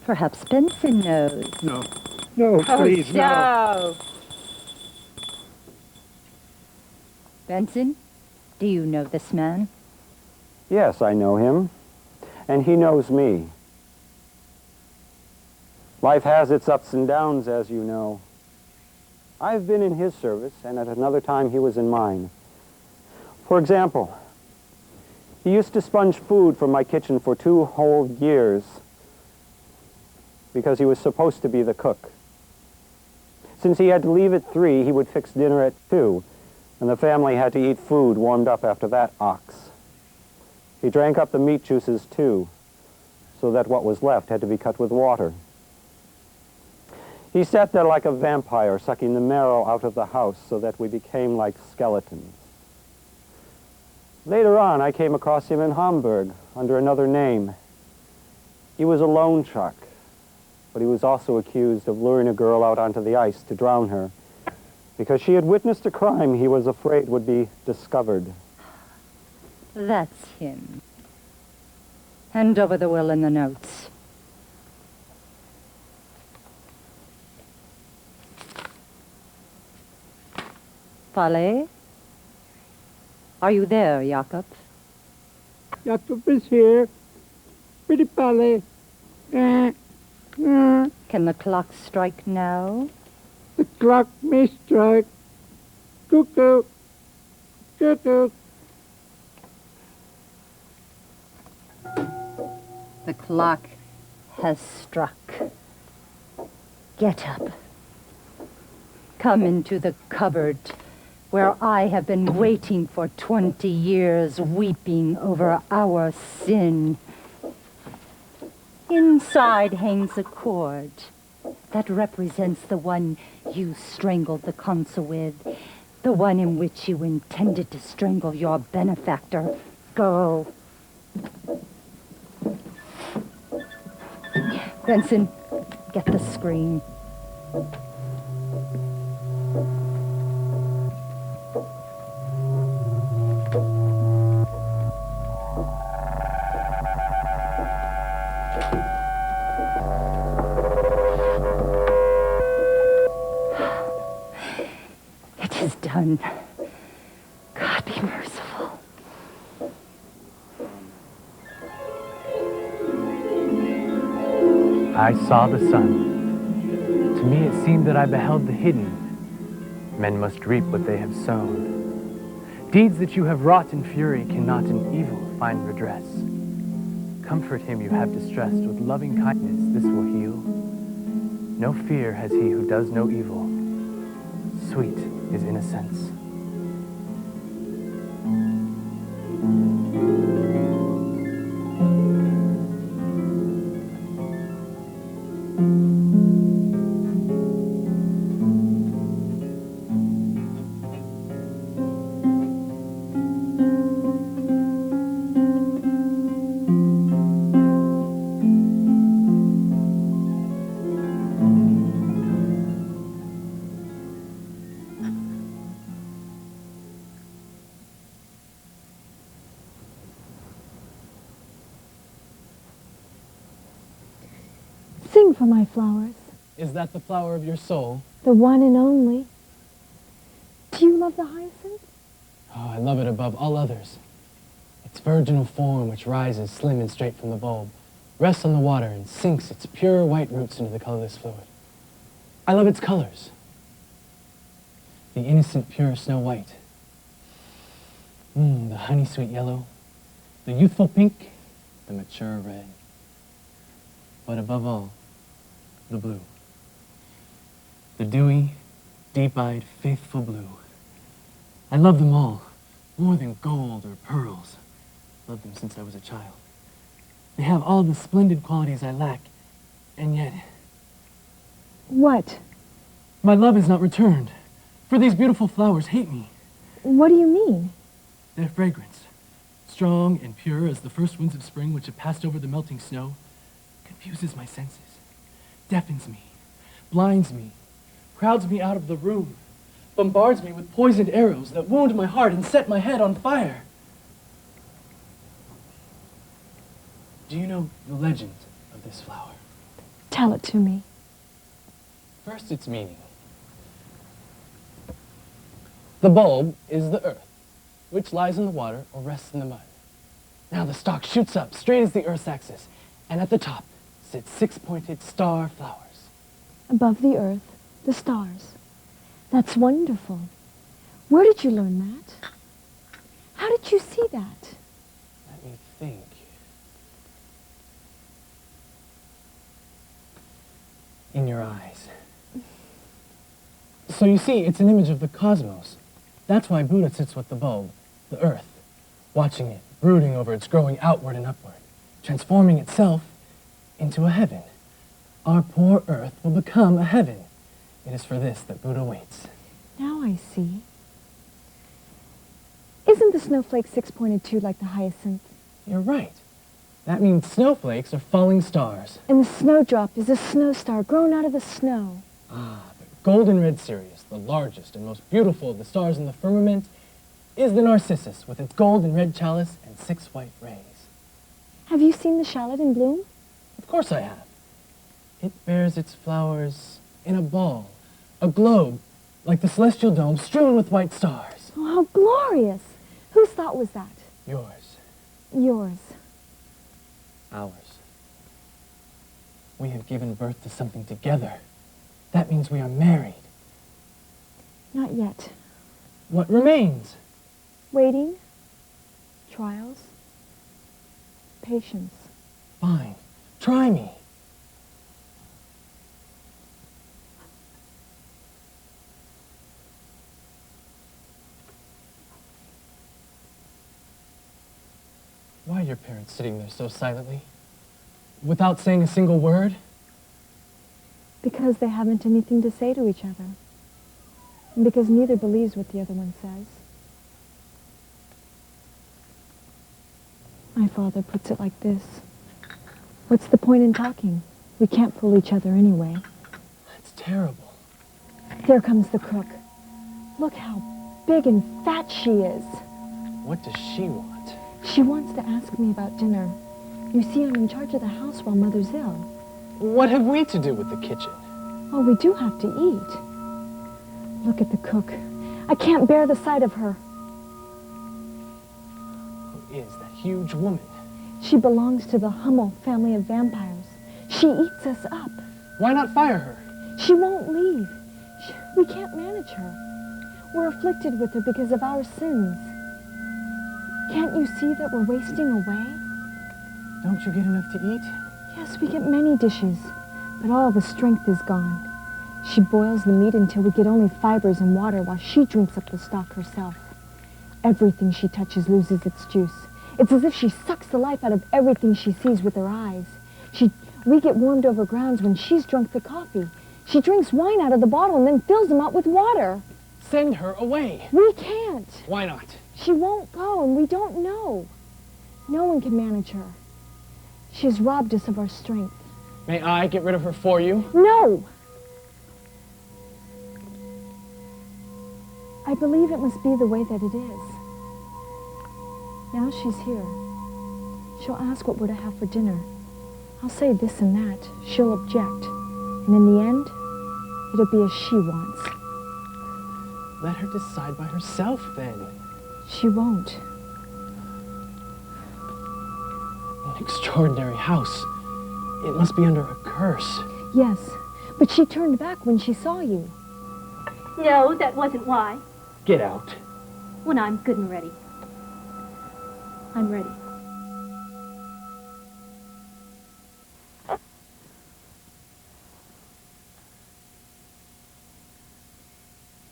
Perhaps Benson knows. No. No, please, no. No. Benson, do you know this man? Yes, I know him. And he knows me. Life has its ups and downs, as you know. I've been in his service, and at another time he was in mine. For example, he used to sponge food from my kitchen for 2 whole years because he was supposed to be the cook. Since he had to leave at 3, he would fix dinner at 2, and the family had to eat food warmed up after that ox. He drank up the meat juices, too, so that what was left had to be cut with water. He sat there like a vampire, sucking the marrow out of the house so that we became like skeletons. Later on, I came across him in Hamburg under another name. He was a loan shark, but he was also accused of luring a girl out onto the ice to drown her because she had witnessed a crime he was afraid would be discovered. That's him. Hand over the will and the notes. Fale? Are you there, Jakob? Jakob is here. Pretty Pally. Can the clock strike now? The clock may strike. Cuckoo. Cuckoo. The clock has struck. Get up. Come into the cupboard where I have been waiting for 20 years, weeping over our sin. Inside hangs a cord that represents the one you strangled the consul with, the one in which you intended to strangle your benefactor. Go. Benson, get the screen. It is done. God be merciful. I saw the sun. To me it seemed that I beheld the hidden. Men must reap what they have sown. Deeds that you have wrought in fury cannot in evil find redress. Comfort him you have distressed with loving kindness, this will heal. No fear has he who does no evil. Sweet is innocence. for my flowers. Is that the flower of your soul? The one and only. Do you love the hyacinth? Oh, I love it above all others. Its virginal form, which rises slim and straight from the bulb, rests on the water and sinks its pure white roots into the colorless fluid. I love its colors. The innocent, pure snow white. The honey-sweet yellow. The youthful pink. The mature red. But above all, the blue. The dewy, deep-eyed, faithful blue. I love them all, more than gold or pearls. Loved them since I was a child. They have all the splendid qualities I lack, and yet... What? My love is not returned, for these beautiful flowers hate me. What do you mean? Their fragrance, strong and pure as the first winds of spring which have passed over the melting snow, confuses my senses, deafens me, blinds me, crowds me out of the room, bombards me with poisoned arrows that wound my heart and set my head on fire. Do you know the legend of this flower? Tell it to me. First, its meaning. The bulb is the earth, which lies in the water or rests in the mud. Now the stalk shoots up, straight as the earth's axis, and at the top sit six-pointed star flowers. Above the earth, the stars. That's wonderful. Where did you learn that? How did you see that? Let me think. In your eyes. So you see, it's an image of the cosmos. That's why Buddha sits with the bulb, the earth, watching it, brooding over its growing outward and upward, transforming itself into a heaven. Our poor earth will become a heaven. It is for this that Buddha waits. Now I see. Isn't the snowflake six-pointed too, like the hyacinth? You're right. That means snowflakes are falling stars. And the snowdrop is a snow star grown out of the snow. Ah, the golden red Sirius, the largest and most beautiful of the stars in the firmament, is the narcissus with its gold and red chalice and 6 white rays. Have you seen the shallot in bloom? Of course I have. It bears its flowers in a ball, a globe, like the celestial dome strewn with white stars. Oh, how glorious! Whose thought was that? Yours. Yours. Ours. We have given birth to something together. That means we are married. Not yet. What remains? Waiting. Trials. Patience. Fine. Try me. Why are your parents sitting there so silently? Without saying a single word? Because they haven't anything to say to each other. And because neither believes what the other one says. My father puts it like this. What's the point in talking? We can't fool each other anyway. That's terrible. There comes the cook. Look how big and fat she is. What does she want? She wants to ask me about dinner. You see, I'm in charge of the house while Mother's ill. What have we to do with the kitchen? Oh, we do have to eat. Look at the cook. I can't bear the sight of her. Who is that huge woman? She belongs to the Hummel family of vampires. She eats us up. Why not fire her? She won't leave. We can't manage her. We're afflicted with her because of our sins. Can't you see that we're wasting away? Don't you get enough to eat? Yes, we get many dishes, but all the strength is gone. She boils the meat until we get only fibers and water while she drinks up the stock herself. Everything she touches loses its juice. It's as if she sucks the life out of everything she sees with her eyes. We get warmed over grounds when she's drunk the coffee. She drinks wine out of the bottle and then fills them up with water. Send her away. We can't. Why not? She won't go, and we don't know. No one can manage her. She has robbed us of our strength. May I get rid of her for you? No! I believe it must be the way that it is. Now she's here. She'll ask what we're to have for dinner. I'll say this and that. She'll object. And in the end, it'll be as she wants. Let her decide by herself, then. She won't. An extraordinary house. It must be under a curse. Yes, but she turned back when she saw you. No, that wasn't why. Get out. When I'm good and ready. I'm ready.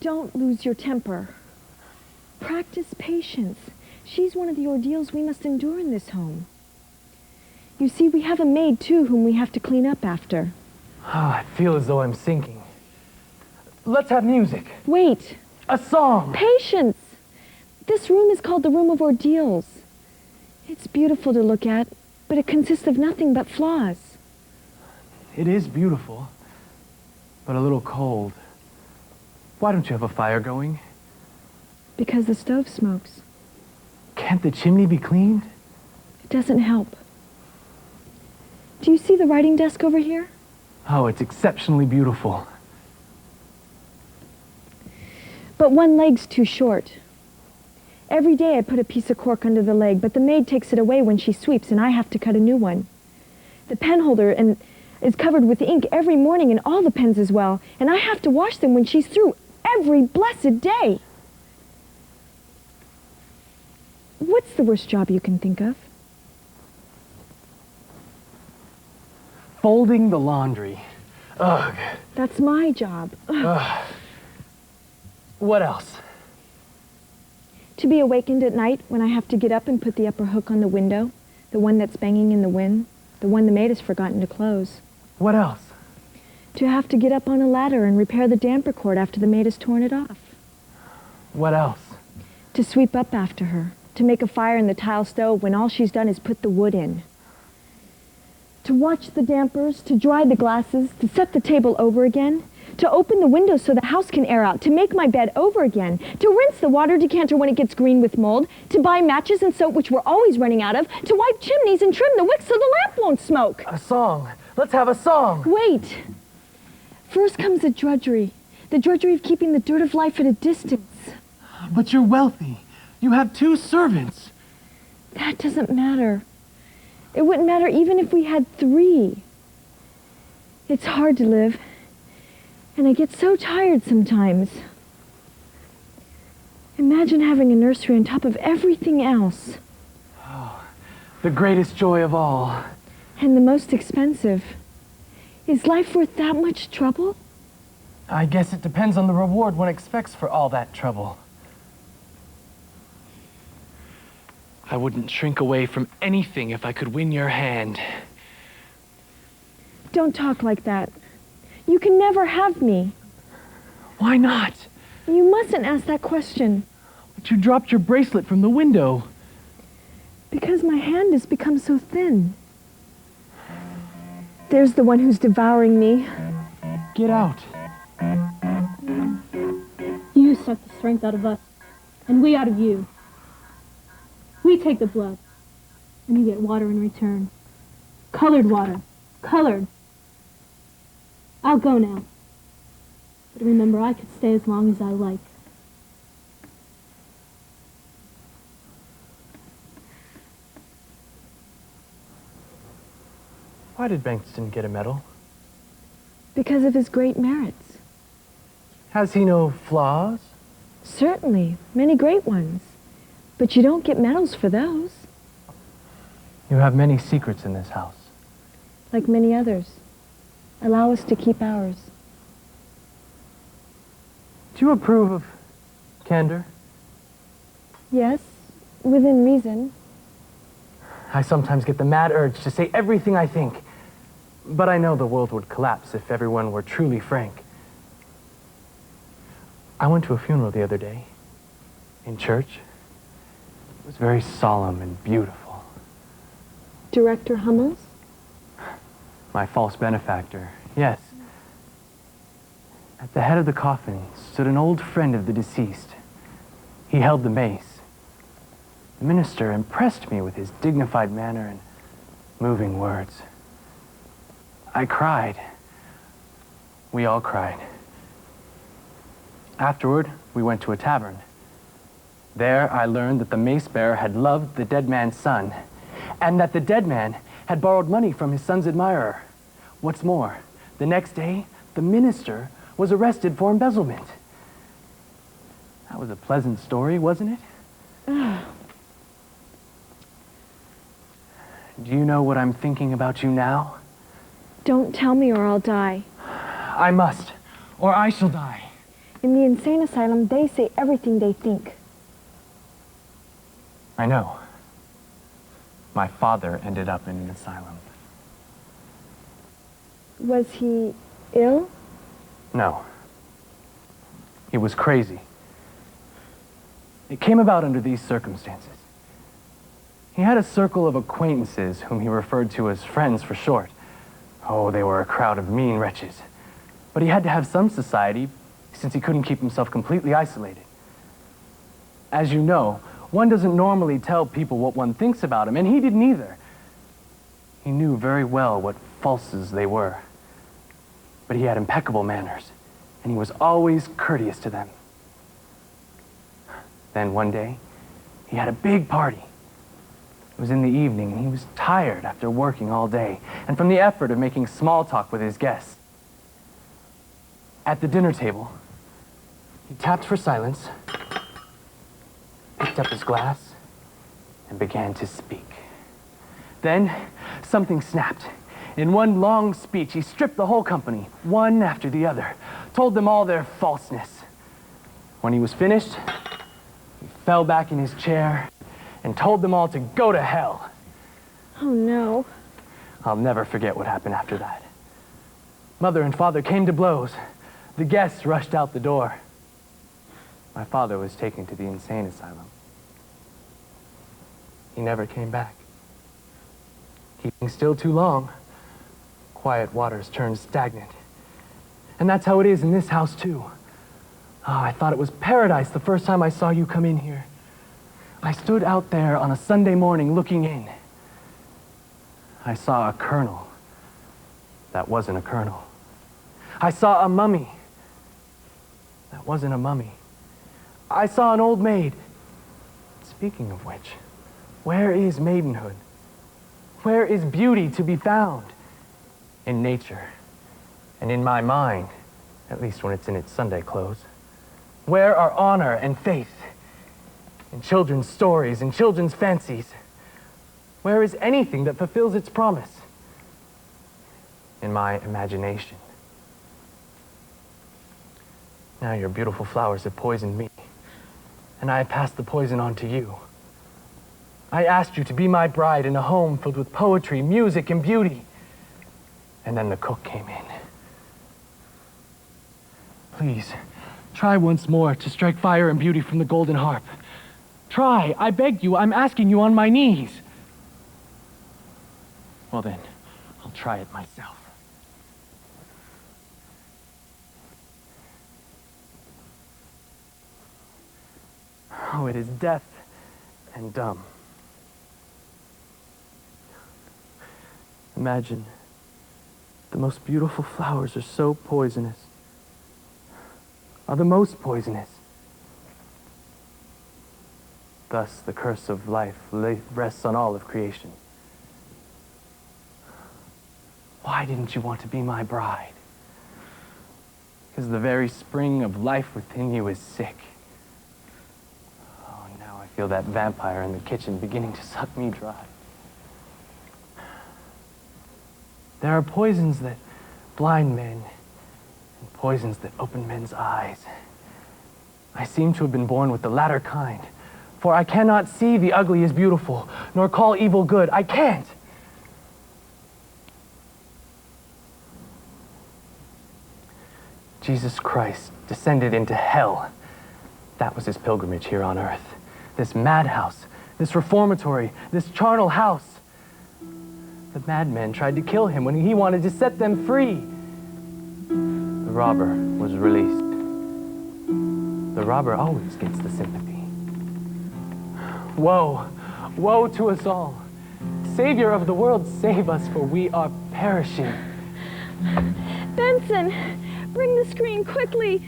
Don't lose your temper. Practice patience. She's one of the ordeals we must endure in this home. You see, we have a maid, too, whom we have to clean up after. Oh, I feel as though I'm sinking. Let's have music. Wait. A song. Patience. This room is called the Room of Ordeals. It's beautiful to look at, but it consists of nothing but flaws. It is beautiful, but a little cold. Why don't you have a fire going? Because the stove smokes. Can't the chimney be cleaned? It doesn't help. Do you see the writing desk over here? Oh, it's exceptionally beautiful. But one leg's too short. Every day I put a piece of cork under the leg, but the maid takes it away when she sweeps, and I have to cut a new one. The pen holder is covered with ink every morning, and all the pens as well, and I have to wash them when she's through every blessed day. What's the worst job you can think of? Folding the laundry. Ugh. That's my job. Ugh. What else? To be awakened at night when I have to get up and put the upper hook on the window, the one that's banging in the wind, the one the maid has forgotten to close. What else? To have to get up on a ladder and repair the damper cord after the maid has torn it off. What else? To sweep up after her, to make a fire in the tile stove when all she's done is put the wood in. To watch the dampers, to dry the glasses, to set the table over again, to open the windows so the house can air out, to make my bed over again, to rinse the water decanter when it gets green with mold, to buy matches and soap, which we're always running out of, to wipe chimneys and trim the wicks so the lamp won't smoke. A song. Let's have a song. Wait. First comes the drudgery of keeping the dirt of life at a distance. But you're wealthy. You have 2 servants. That doesn't matter. It wouldn't matter even if we had 3. It's hard to live. And I get so tired sometimes. Imagine having a nursery on top of everything else. Oh, the greatest joy of all. And the most expensive. Is life worth that much trouble? I guess it depends on the reward one expects for all that trouble. I wouldn't shrink away from anything if I could win your hand. Don't talk like that. You can never have me. Why not? You mustn't ask that question. But you dropped your bracelet from the window. Because my hand has become so thin. There's the one who's devouring me. Get out. You suck the strength out of us, and we out of you. We take the blood, and you get water in return. Colored water. Colored. I'll go now. But remember, I could stay as long as I like. Why did Bengtson get a medal? Because of his great merits. Has he no flaws? Certainly, many great ones. But you don't get medals for those. You have many secrets in this house. Like many others. Allow us to keep ours. Do you approve of candor? Yes, within reason. I sometimes get the mad urge to say everything I think. But I know the world would collapse if everyone were truly frank. I went to a funeral the other day. In church. It was very solemn and beautiful. Director Hummels? My false benefactor, yes. At the head of the coffin stood an old friend of the deceased. He held the mace. The minister impressed me with his dignified manner and moving words. I cried. We all cried. Afterward, we went to a tavern. There, I learned that the mace bearer had loved the dead man's son, and that the dead man had borrowed money from his son's admirer. What's more, the next day, the minister was arrested for embezzlement. That was a pleasant story, wasn't it? Do you know what I'm thinking about you now? Don't tell me or I'll die. I must, or I shall die. In the insane asylum, they say everything they think. I know. My father ended up in an asylum. Was he ill? No. He was crazy. It came about under these circumstances. He had a circle of acquaintances whom he referred to as friends for short. Oh, they were a crowd of mean wretches. But he had to have some society since he couldn't keep himself completely isolated. As you know, one doesn't normally tell people what one thinks about them, and he didn't either. He knew very well what falses they were. But he had impeccable manners, and he was always courteous to them. Then one day, he had a big party. It was in the evening, and he was tired after working all day, and from the effort of making small talk with his guests. At the dinner table, he tapped for silence, picked up his glass, and began to speak. Then, something snapped. In one long speech, he stripped the whole company, one after the other, told them all their falseness. When he was finished, he fell back in his chair and told them all to go to hell. Oh, no. I'll never forget what happened after that. Mother and father came to blows. The guests rushed out the door. My father was taken to the insane asylum. He never came back. Keeping still too long, quiet waters turned stagnant. And that's how it is in this house, too. Oh, I thought it was paradise the first time I saw you come in here. I stood out there on a Sunday morning looking in. I saw a colonel that wasn't a colonel. I saw a mummy that wasn't a mummy. I saw an old maid. Speaking of which, where is maidenhood? Where is beauty to be found? In nature, and in my mind, at least when it's in its Sunday clothes. Where are honor and faith? In children's stories, in children's fancies. Where is anything that fulfills its promise? In my imagination. Now your beautiful flowers have poisoned me, and I have passed the poison on to you. I asked you to be my bride in a home filled with poetry, music, and beauty. And then the cook came in. Please, try once more to strike fire and beauty from the golden harp. Try, I beg you, I'm asking you on my knees. Well then, I'll try it myself. Oh, it is deaf and dumb. Imagine, the most beautiful flowers are so poisonous, are the most poisonous. Thus, the curse of life rests on all of creation. Why didn't you want to be my bride? Because the very spring of life within you is sick. Oh, now I feel that vampire in the kitchen beginning to suck me dry. There are poisons that blind men and poisons that open men's eyes. I seem to have been born with the latter kind, for I cannot see the ugly as beautiful, nor call evil good. I can't. Jesus Christ descended into hell. That was his pilgrimage here on earth. This madhouse, this reformatory, this charnel house. The madmen tried to kill him when he wanted to set them free. The robber was released. The robber always gets the sympathy. Woe, woe to us all. Savior of the world, save us, for we are perishing. Benson, bring the screen quickly.